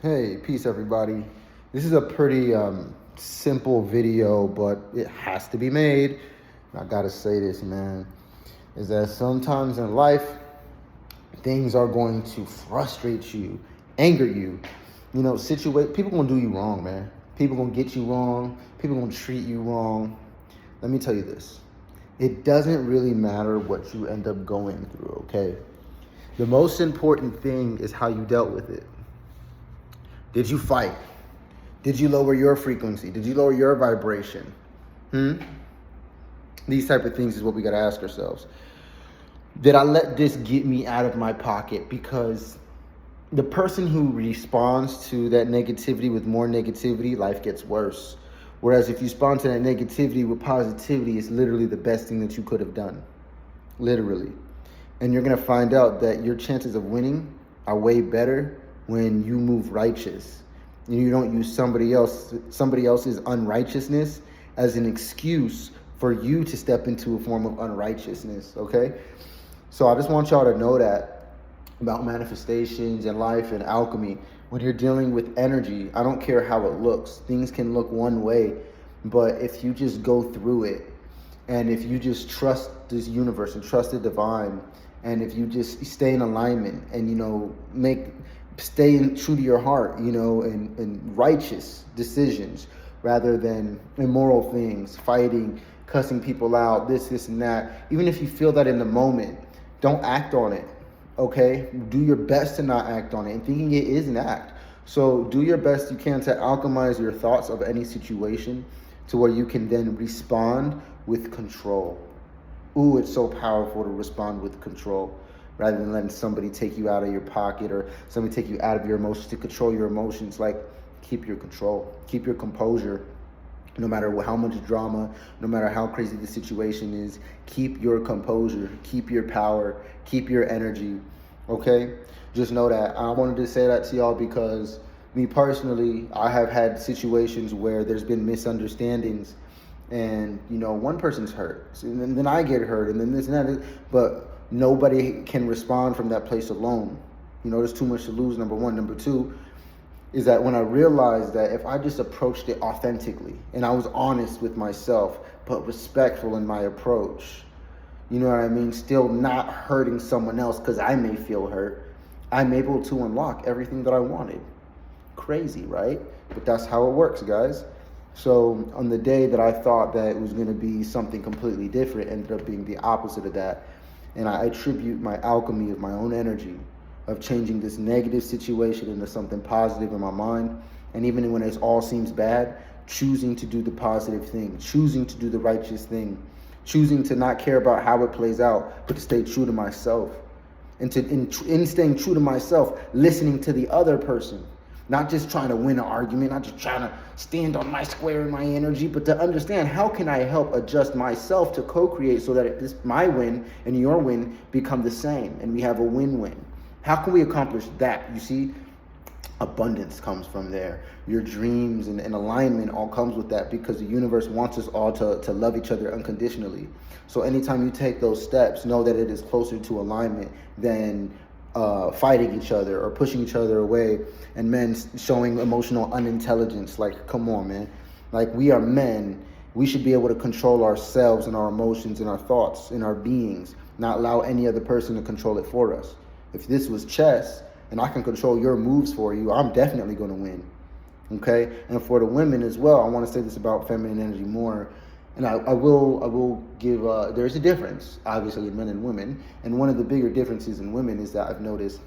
Hey, peace everybody. This is a pretty simple video, but it has to be made. I gotta say this, man, is that sometimes in life, things are going to frustrate you, anger you. People gonna do you wrong, man. People gonna get you wrong. People gonna treat you wrong. Let me tell you this. It doesn't really matter what you end up going through, okay? The most important thing is how you dealt with it. Did you fight? Did you lower your frequency? Did you lower your vibration? These type of things is what we got to ask ourselves. Did I let this get me out of my pocket? Because the person who responds to that negativity with more negativity, life gets worse. Whereas if you respond to that negativity with positivity, it's literally the best thing that you could have done. Literally. And you're going to find out that your chances of winning are way better when you move righteous. You don't use somebody else's unrighteousness as an excuse for you to step into a form of unrighteousness, okay? So I just want y'all to know that about manifestations and life and alchemy. When you're dealing with energy, I don't care how it looks. Things can look one way, but if you just go through it, and if you just trust this universe and trust the divine, and if you just stay in alignment and, stay true to your heart, and righteous decisions rather than immoral things, fighting, cussing people out, this and that. Even if you feel that in the moment, don't act on it, okay? Do your best to not act on it. And thinking it is an act. So do your best you can to alchemize your thoughts of any situation to where you can then respond with control. Ooh, it's so powerful to respond with control, rather than letting somebody take you out of your pocket or somebody take you out of your emotions to control your emotions. Like, keep your control, keep your composure, no matter how much drama, no matter how crazy the situation is. Keep your composure, keep your power, keep your energy, okay? Just know that. I wanted to say that to y'all because me personally, I have had situations where there's been misunderstandings and, one person's hurt, and then I get hurt, and then this and that, but nobody can respond from that place alone. There's too much to lose, number one. Number two is that when I realized that if I just approached it authentically and I was honest with myself, but respectful in my approach, you know what I mean? Still not hurting someone else because I may feel hurt, I'm able to unlock everything that I wanted. Crazy, right? But that's how it works, guys. So on the day that I thought that it was going to be something completely different, it ended up being the opposite of that. And I attribute my alchemy of my own energy of changing this negative situation into something positive in my mind. And even when it all seems bad, choosing to do the positive thing, choosing to do the righteous thing, choosing to not care about how it plays out, but to stay true to myself. And in staying true to myself, listening to the other person. Not just trying to win an argument, not just trying to stand on my square in my energy, but to understand how can I help adjust myself to co-create so that my win and your win become the same and we have a win-win. How can we accomplish that? You see, abundance comes from there. Your dreams and alignment all comes with that because the universe wants us all to love each other unconditionally. So anytime you take those steps, know that it is closer to alignment than fighting each other or pushing each other away, and men showing emotional unintelligence. Like, come on, man. Like, we are men. We should be able to control ourselves and our emotions and our thoughts and our beings, not allow any other person to control it for us. If this was chess and I can control your moves for you, I'm definitely going to win. Okay? And for the women as well, I want to say this about feminine energy more. And I will give, there's a difference, obviously, in men and women. And one of the bigger differences in women is that I've noticed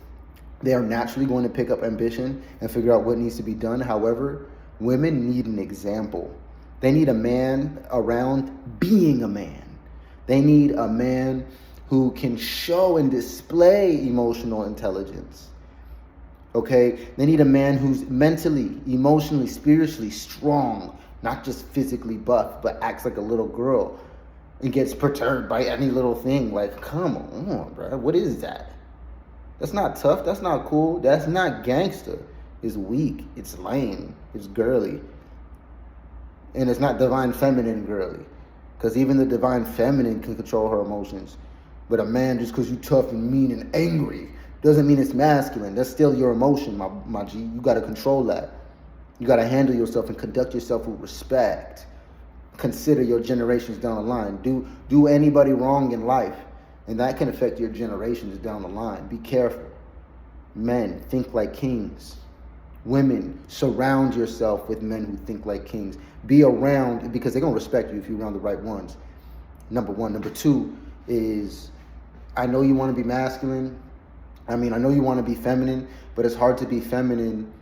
they are naturally going to pick up ambition and figure out what needs to be done. However, women need an example. They need a man around being a man. They need a man who can show and display emotional intelligence. Okay? They need a man who's mentally, emotionally, spiritually strong. Not just physically buff, but acts like a little girl and gets perturbed by any little thing. Like, come on, bro. What is that? That's not tough. That's not cool. That's not gangster. It's weak. It's lame. It's girly. And it's not divine feminine girly. Because even the divine feminine can control her emotions. But a man, just because you tough and mean and angry, Doesn't mean it's masculine. That's still your emotion, my G. You got to control that. You got to handle yourself and conduct yourself with respect. Consider your generations down the line. Do anybody wrong in life, and that can affect your generations down the line. Be careful. Men, think like kings. Women, surround yourself with men who think like kings. Be around, because they're going to respect you if you're around the right ones. Number one. Number two is, I know you want to be masculine. I know you want to be feminine, but it's hard to be feminine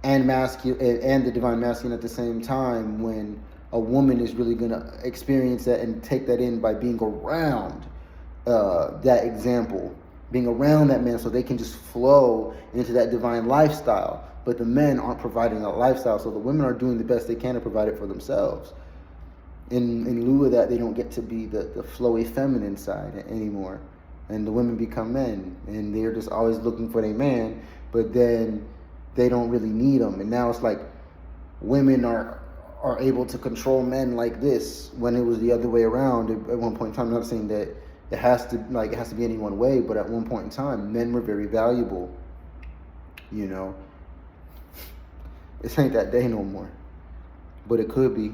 and masculine and the divine masculine at the same time when a woman is really going to experience that and take that in by being around that example, being around that man, so they can just flow into that divine lifestyle. But the men aren't providing that lifestyle, so the women are doing the best they can to provide it for themselves. In lieu of that, they don't get to be the flowy feminine side anymore. And the women become men, and they're just always looking for their man, but then they don't really need them. And now it's like women are able to control men like this, when it was the other way around at one point in time. I'm not saying that it has to be any one way, but at one point in time, men were very valuable. It ain't that day no more, but it could be.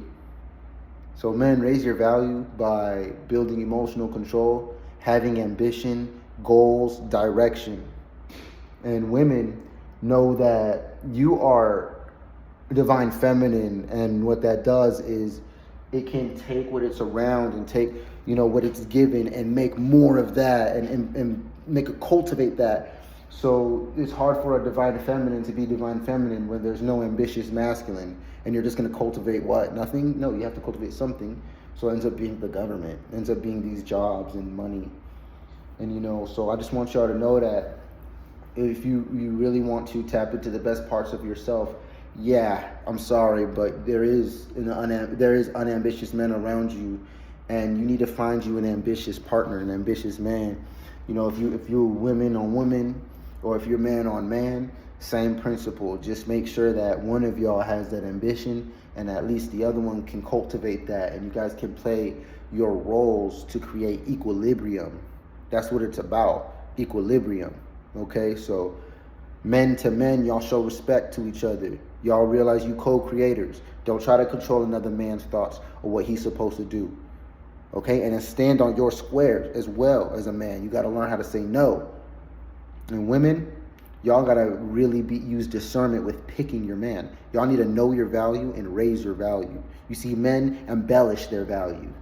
So men, raise your value by building emotional control, having ambition, goals, direction. And women, know that you are divine feminine, and what that does is it can take what it's around and take what it's given and make more of that and make it cultivate that. So it's hard for a divine feminine to be divine feminine when there's no ambitious masculine, and you're just going to cultivate what? Nothing? No, you have to cultivate something. So it ends up being the government, ends up being these jobs and money. And so I just want y'all to know that if you really want to tap into the best parts of yourself, yeah, I'm sorry, but there is unambitious men around you, and you need to find you an ambitious partner, an ambitious man. If you're women on women, or if you're man on man, same principle. Just make sure that one of y'all has that ambition, and at least the other one can cultivate that, and you guys can play your roles to create equilibrium. That's what it's about, equilibrium. Okay, so men to men, y'all show respect to each other. Y'all realize you co-creators. Don't try to control another man's thoughts or what he's supposed to do. Okay, and then stand on your square as well as a man. You got to learn how to say no. And women, y'all got to really use discernment with picking your man. Y'all need to know your value and raise your value. You see, men embellish their value.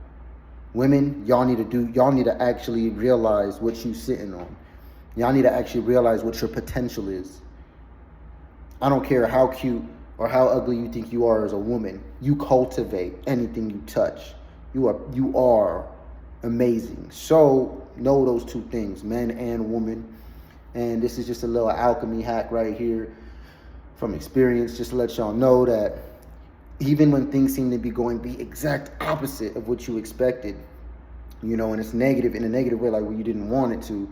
Women, y'all need to actually realize what you're sitting on. Y'all need to actually realize what your potential is. I don't care how cute or how ugly you think you are as a woman. You cultivate anything you touch. You are amazing. So know those two things, men and women. And this is just a little alchemy hack right here from experience, just to let y'all know that even when things seem to be going the exact opposite of what you expected, and it's negative in a negative way, like you didn't want it to,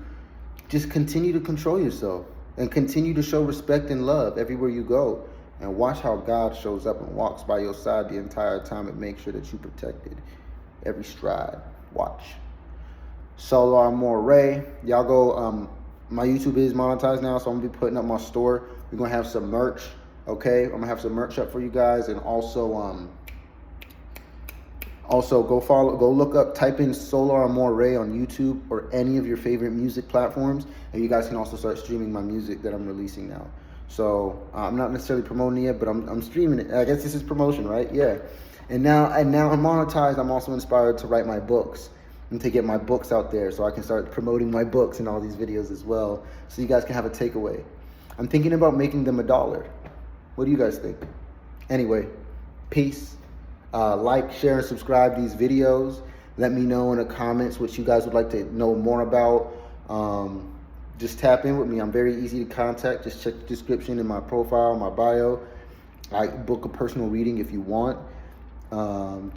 just continue to control yourself and continue to show respect and love everywhere you go, and watch how God shows up and walks by your side the entire time and makes sure that you're protected every stride. Watch. Soular Moray. Y'all go, my YouTube is monetized now, so I'm going to be putting up my store. We're going to have some merch, okay? I'm going to have some merch up for you guys, and also go look up, type in Soular Moray on YouTube or any of your favorite music platforms, and you guys can also start streaming my music that I'm releasing now. So I'm not necessarily promoting it, but I'm streaming it. I guess this is promotion, right? Yeah. And now I'm monetized. I'm also inspired to write my books and to get my books out there, so I can start promoting my books in all these videos as well, so you guys can have a takeaway. I'm thinking about making them $1. What do you guys think? Anyway, peace. Like, share, and subscribe these videos. Let me know in the comments what you guys would like to know more about. Just tap in with me. I'm very easy to contact. Just check the description in my profile, my bio. I book a personal reading if you want.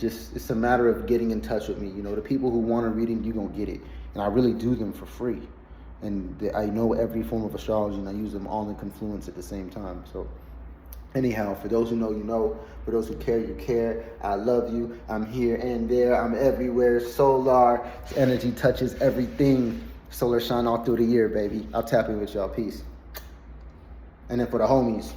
It's a matter of getting in touch with me. The people who want a reading, you're going to get it. And I really do them for free. And I know every form of astrology, and I use them all in confluence at the same time. So anyhow, for those who know, you know. For those who care, you care. I love you. I'm here and there. I'm everywhere. Soular energy touches everything. Solar shine all through the year, baby. I'll tap in with y'all. Peace. And then for the homies,